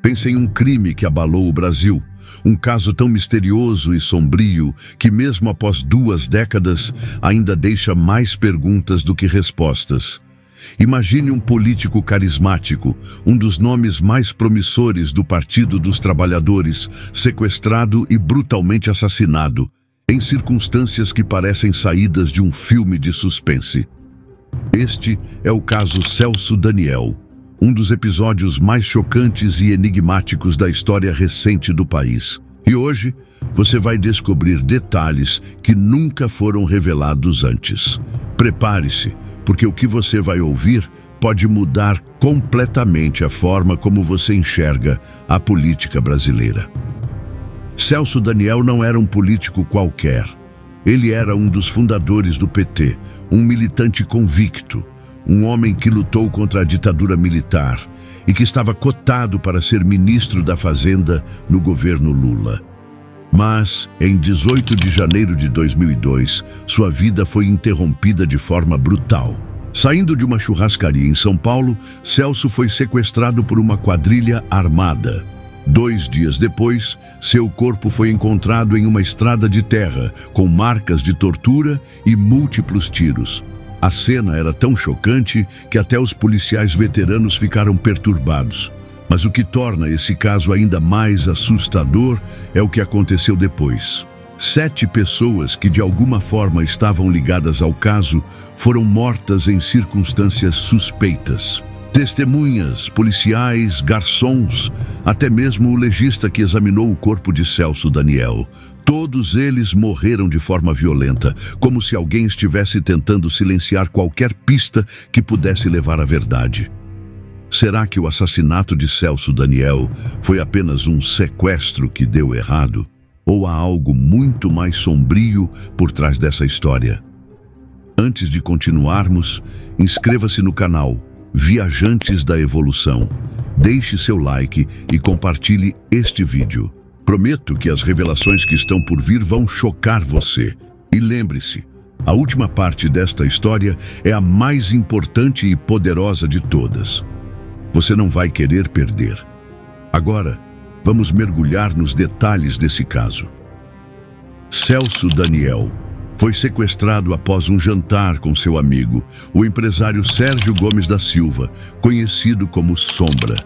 Pense em um crime que abalou o Brasil. Um caso tão misterioso e sombrio que, mesmo após 2 décadas, ainda deixa mais perguntas do que respostas. Imagine um político carismático, um dos nomes mais promissores do Partido dos Trabalhadores, sequestrado e brutalmente assassinado, em circunstâncias que parecem saídas de um filme de suspense. Este é o caso Celso Daniel, um dos episódios mais chocantes e enigmáticos da história recente do país. E hoje, você vai descobrir detalhes que nunca foram revelados antes. Prepare-se, porque o que você vai ouvir pode mudar completamente a forma como você enxerga a política brasileira. Celso Daniel não era um político qualquer. Ele era um dos fundadores do PT, um militante convicto, um homem que lutou contra a ditadura militar e que estava cotado para ser ministro da Fazenda no governo Lula. Mas, em 18 de janeiro de 2002, sua vida foi interrompida de forma brutal. Saindo de uma churrascaria em São Paulo, Celso foi sequestrado por uma quadrilha armada. 2 dias depois, seu corpo foi encontrado em uma estrada de terra, com marcas de tortura e múltiplos tiros. A cena era tão chocante que até os policiais veteranos ficaram perturbados. Mas o que torna esse caso ainda mais assustador é o que aconteceu depois. 7 pessoas que de alguma forma estavam ligadas ao caso foram mortas em circunstâncias suspeitas. Testemunhas, policiais, garçons, até mesmo o legista que examinou o corpo de Celso Daniel. Todos eles morreram de forma violenta, como se alguém estivesse tentando silenciar qualquer pista que pudesse levar à verdade. Será que o assassinato de Celso Daniel foi apenas um sequestro que deu errado? Ou há algo muito mais sombrio por trás dessa história? Antes de continuarmos, inscreva-se no canal Viajantes da Evolução. Deixe seu like e compartilhe este vídeo. Prometo que as revelações que estão por vir vão chocar você. E lembre-se, a última parte desta história é a mais importante e poderosa de todas. Você não vai querer perder. Agora, vamos mergulhar nos detalhes desse caso. Celso Daniel foi sequestrado após um jantar com seu amigo, o empresário Sérgio Gomes da Silva, conhecido como Sombra.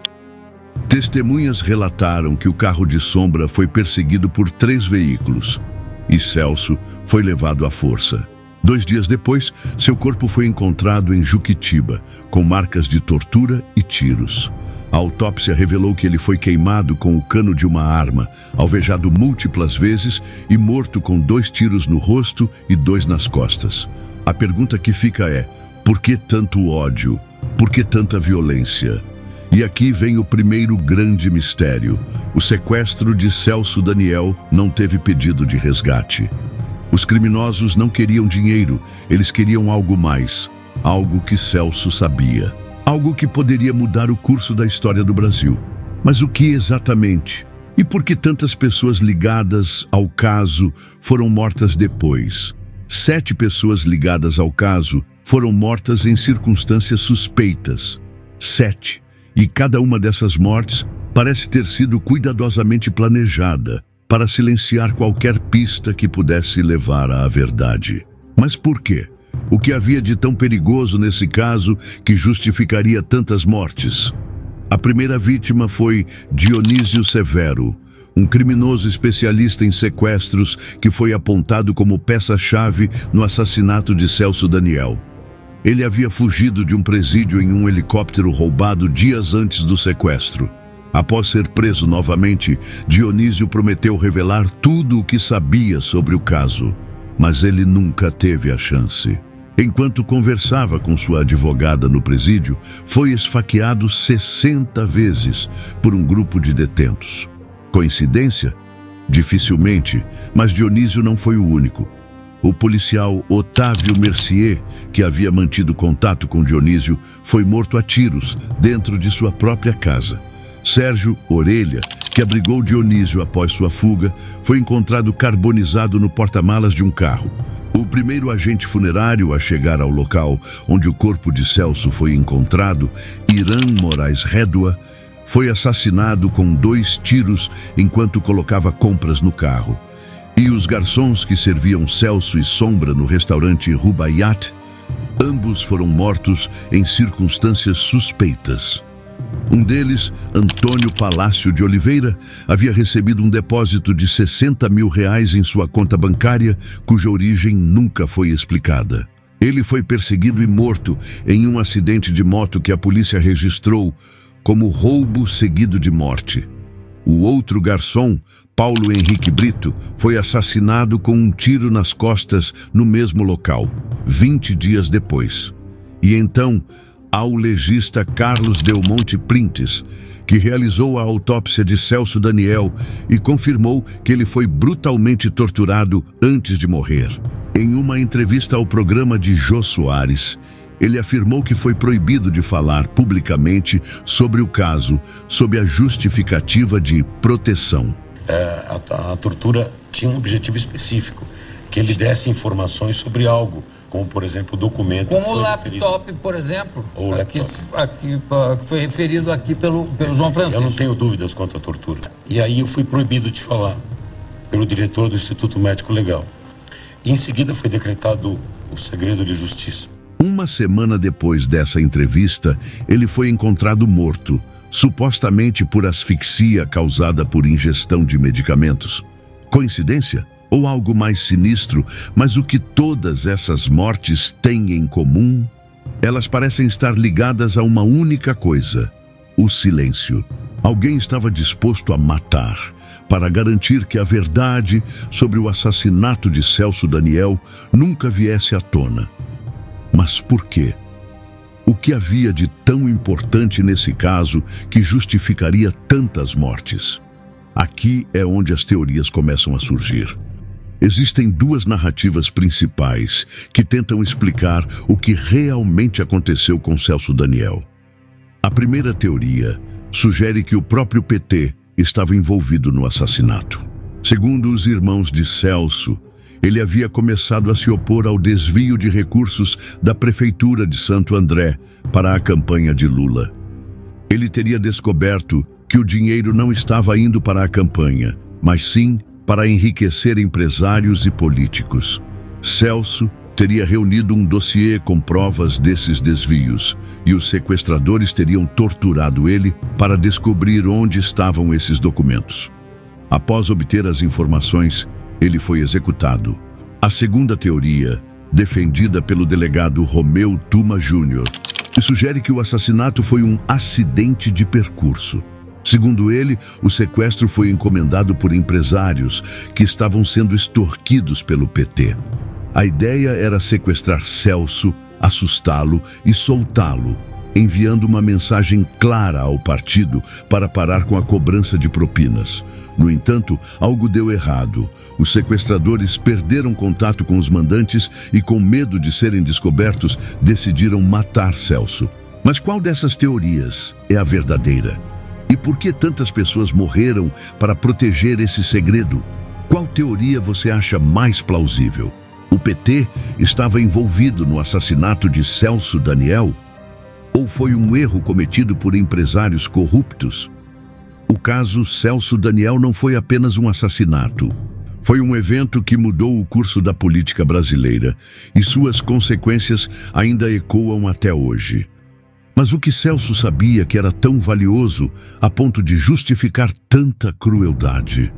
Testemunhas relataram que o carro de Sombra foi perseguido por 3 veículos e Celso foi levado à força. 2 dias depois, seu corpo foi encontrado em Juquitiba, com marcas de tortura e tiros. A autópsia revelou que ele foi queimado com o cano de uma arma, alvejado múltiplas vezes e morto com 2 tiros no rosto e 2 nas costas. A pergunta que fica é: por que tanto ódio? Por que tanta violência? E aqui vem o primeiro grande mistério. O sequestro de Celso Daniel não teve pedido de resgate. Os criminosos não queriam dinheiro, eles queriam algo mais, algo que Celso sabia. Algo que poderia mudar o curso da história do Brasil. Mas o que exatamente? E por que tantas pessoas ligadas ao caso foram mortas depois? 7 pessoas ligadas ao caso foram mortas em circunstâncias suspeitas. 7. E cada uma dessas mortes parece ter sido cuidadosamente planejada para silenciar qualquer pista que pudesse levar à verdade. Mas por quê? O que havia de tão perigoso nesse caso que justificaria tantas mortes? A primeira vítima foi Dionísio Severo, um criminoso especialista em sequestros que foi apontado como peça-chave no assassinato de Celso Daniel. Ele havia fugido de um presídio em um helicóptero roubado dias antes do sequestro. Após ser preso novamente, Dionísio prometeu revelar tudo o que sabia sobre o caso, mas ele nunca teve a chance. Enquanto conversava com sua advogada no presídio, foi esfaqueado 60 vezes por um grupo de detentos. Coincidência? Dificilmente, mas Dionísio não foi o único. O policial Otávio Mercier, que havia mantido contato com Dionísio, foi morto a tiros dentro de sua própria casa. Sérgio Orelha, que abrigou Dionísio após sua fuga, foi encontrado carbonizado no porta-malas de um carro. O primeiro agente funerário a chegar ao local onde o corpo de Celso foi encontrado, Irã Moraes Rédua, foi assassinado com 2 tiros enquanto colocava compras no carro. E os garçons que serviam Celso e Sombra no restaurante Rubaiyat, ambos foram mortos em circunstâncias suspeitas. Um deles, Antônio Palácio de Oliveira, havia recebido um depósito de R$60 mil em sua conta bancária, cuja origem nunca foi explicada. Ele foi perseguido e morto em um acidente de moto que a polícia registrou como roubo seguido de morte. O outro garçom, Paulo Henrique Brito, foi assassinado com um tiro nas costas no mesmo local, 20 dias depois. E então, há o legista Carlos Delmonte Printes, que realizou a autópsia de Celso Daniel e confirmou que ele foi brutalmente torturado antes de morrer. Em uma entrevista ao programa de Jô Soares, ele afirmou que foi proibido de falar publicamente sobre o caso, sob a justificativa de proteção. A tortura tinha um objetivo específico, que ele desse informações sobre algo, como, por exemplo, o documento... Como o laptop, por exemplo, que foi referido aqui pelo João Francisco. Eu não tenho dúvidas quanto à tortura. E aí eu fui proibido de falar pelo diretor do Instituto Médico Legal. E em seguida foi decretado o segredo de justiça. Uma semana depois dessa entrevista, ele foi encontrado morto, supostamente por asfixia causada por ingestão de medicamentos. Coincidência? Ou algo mais sinistro? Mas o que todas essas mortes têm em comum? Elas parecem estar ligadas a uma única coisa: o silêncio. Alguém estava disposto a matar para garantir que a verdade sobre o assassinato de Celso Daniel nunca viesse à tona. Mas por quê? O que havia de tão importante nesse caso que justificaria tantas mortes? Aqui é onde as teorias começam a surgir. Existem 2 narrativas principais que tentam explicar o que realmente aconteceu com Celso Daniel. A primeira teoria sugere que o próprio PT estava envolvido no assassinato. Segundo os irmãos de Celso, ele havia começado a se opor ao desvio de recursos da Prefeitura de Santo André para a campanha de Lula. Ele teria descoberto que o dinheiro não estava indo para a campanha, mas sim para enriquecer empresários e políticos. Celso teria reunido um dossiê com provas desses desvios e os sequestradores teriam torturado ele para descobrir onde estavam esses documentos. Após obter as informações, ele foi executado. A segunda teoria, defendida pelo delegado Romeu Tuma Júnior, sugere que o assassinato foi um acidente de percurso. Segundo ele, o sequestro foi encomendado por empresários que estavam sendo extorquidos pelo PT. A ideia era sequestrar Celso, assustá-lo e soltá-lo, enviando uma mensagem clara ao partido para parar com a cobrança de propinas. No entanto, algo deu errado. Os sequestradores perderam contato com os mandantes e, com medo de serem descobertos, decidiram matar Celso. Mas qual dessas teorias é a verdadeira? E por que tantas pessoas morreram para proteger esse segredo? Qual teoria você acha mais plausível? O PT estava envolvido no assassinato de Celso Daniel? Ou foi um erro cometido por empresários corruptos? O caso Celso Daniel não foi apenas um assassinato. Foi um evento que mudou o curso da política brasileira e suas consequências ainda ecoam até hoje. Mas o que Celso sabia que era tão valioso a ponto de justificar tanta crueldade?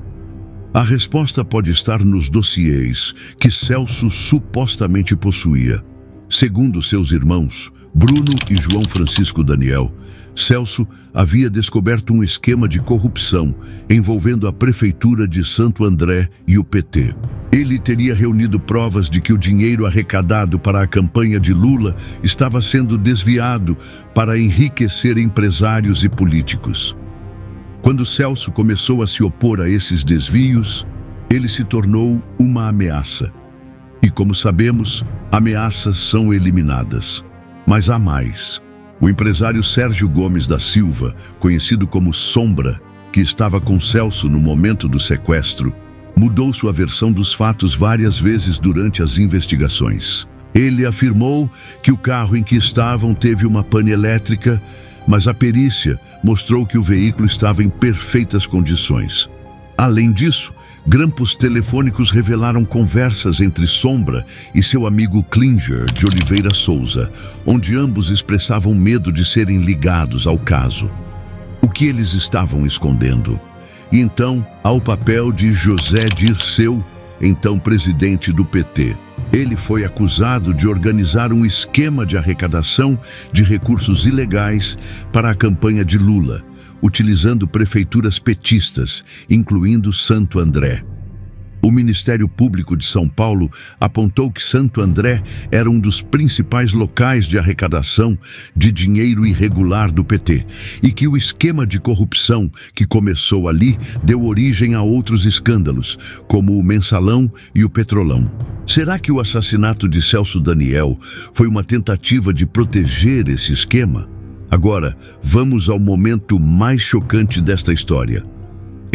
A resposta pode estar nos dossiês que Celso supostamente possuía. Segundo seus irmãos, Bruno e João Francisco Daniel, Celso havia descoberto um esquema de corrupção envolvendo a Prefeitura de Santo André e o PT. Ele teria reunido provas de que o dinheiro arrecadado para a campanha de Lula estava sendo desviado para enriquecer empresários e políticos. Quando Celso começou a se opor a esses desvios, ele se tornou uma ameaça. E como sabemos, ameaças são eliminadas. Mas há mais. O empresário Sérgio Gomes da Silva, conhecido como Sombra, que estava com Celso no momento do sequestro, mudou sua versão dos fatos várias vezes durante as investigações. Ele afirmou que o carro em que estavam teve uma pane elétrica, mas a perícia mostrou que o veículo estava em perfeitas condições. Além disso, grampos telefônicos revelaram conversas entre Sombra e seu amigo Klinger de Oliveira Souza, onde ambos expressavam medo de serem ligados ao caso. O que eles estavam escondendo? E então, ao papel de José Dirceu, então presidente do PT. Ele foi acusado de organizar um esquema de arrecadação de recursos ilegais para a campanha de Lula, utilizando prefeituras petistas, incluindo Santo André. O Ministério Público de São Paulo apontou que Santo André era um dos principais locais de arrecadação de dinheiro irregular do PT e que o esquema de corrupção que começou ali deu origem a outros escândalos, como o Mensalão e o Petrolão. Será que o assassinato de Celso Daniel foi uma tentativa de proteger esse esquema? Agora, vamos ao momento mais chocante desta história.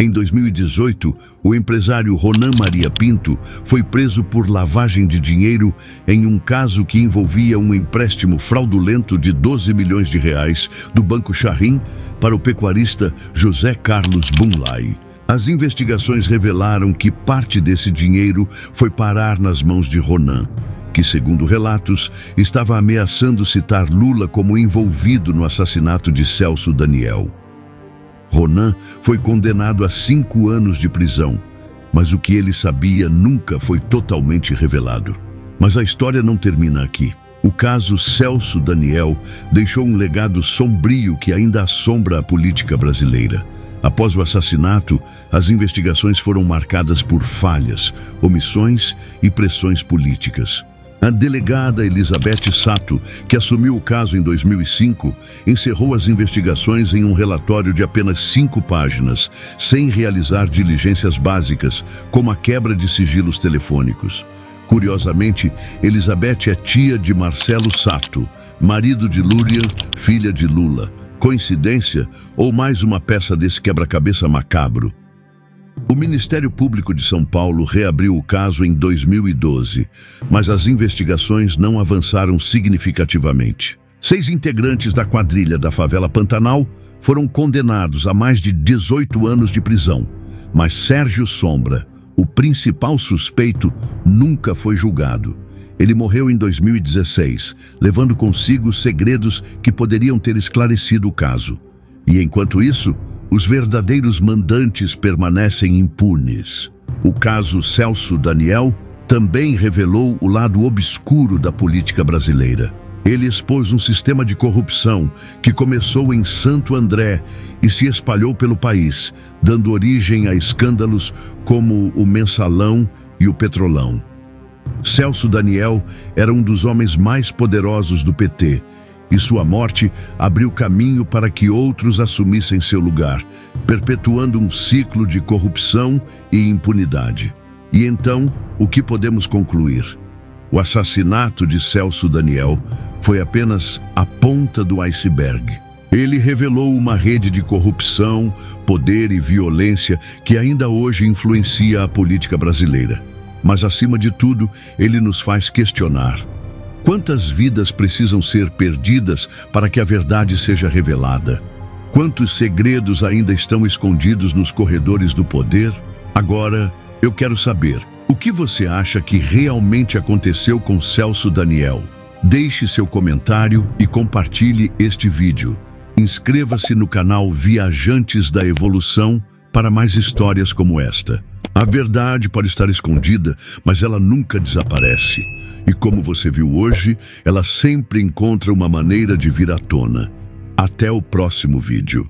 Em 2018, o empresário Ronan Maria Pinto foi preso por lavagem de dinheiro em um caso que envolvia um empréstimo fraudulento de 12 milhões de reais do Banco Charrim para o pecuarista José Carlos Bunlai. As investigações revelaram que parte desse dinheiro foi parar nas mãos de Ronan, que, segundo relatos, estava ameaçando citar Lula como envolvido no assassinato de Celso Daniel. Ronan foi condenado a 5 anos de prisão, mas o que ele sabia nunca foi totalmente revelado. Mas a história não termina aqui. O caso Celso Daniel deixou um legado sombrio que ainda assombra a política brasileira. Após o assassinato, as investigações foram marcadas por falhas, omissões e pressões políticas. A delegada Elizabeth Sato, que assumiu o caso em 2005, encerrou as investigações em um relatório de apenas 5 páginas, sem realizar diligências básicas, como a quebra de sigilos telefônicos. Curiosamente, Elizabeth é tia de Marcelo Sato, marido de Lúria, filha de Lula. Coincidência ou mais uma peça desse quebra-cabeça macabro? O Ministério Público de São Paulo reabriu o caso em 2012, mas as investigações não avançaram significativamente. 6 integrantes da quadrilha da favela Pantanal foram condenados a mais de 18 anos de prisão, mas Sérgio Sombra, o principal suspeito, nunca foi julgado. Ele morreu em 2016, levando consigo segredos que poderiam ter esclarecido o caso. E enquanto isso, os verdadeiros mandantes permanecem impunes. O caso Celso Daniel também revelou o lado obscuro da política brasileira. Ele expôs um sistema de corrupção que começou em Santo André e se espalhou pelo país, dando origem a escândalos como o Mensalão e o Petrolão. Celso Daniel era um dos homens mais poderosos do PT, e sua morte abriu caminho para que outros assumissem seu lugar, perpetuando um ciclo de corrupção e impunidade. E então, o que podemos concluir? O assassinato de Celso Daniel foi apenas a ponta do iceberg. Ele revelou uma rede de corrupção, poder e violência que ainda hoje influencia a política brasileira. Mas, acima de tudo, ele nos faz questionar: quantas vidas precisam ser perdidas para que a verdade seja revelada? Quantos segredos ainda estão escondidos nos corredores do poder? Agora, eu quero saber, o que você acha que realmente aconteceu com Celso Daniel? Deixe seu comentário e compartilhe este vídeo. Inscreva-se no canal Viajantes da Evolução para mais histórias como esta. A verdade pode estar escondida, mas ela nunca desaparece. E como você viu hoje, ela sempre encontra uma maneira de vir à tona. Até o próximo vídeo.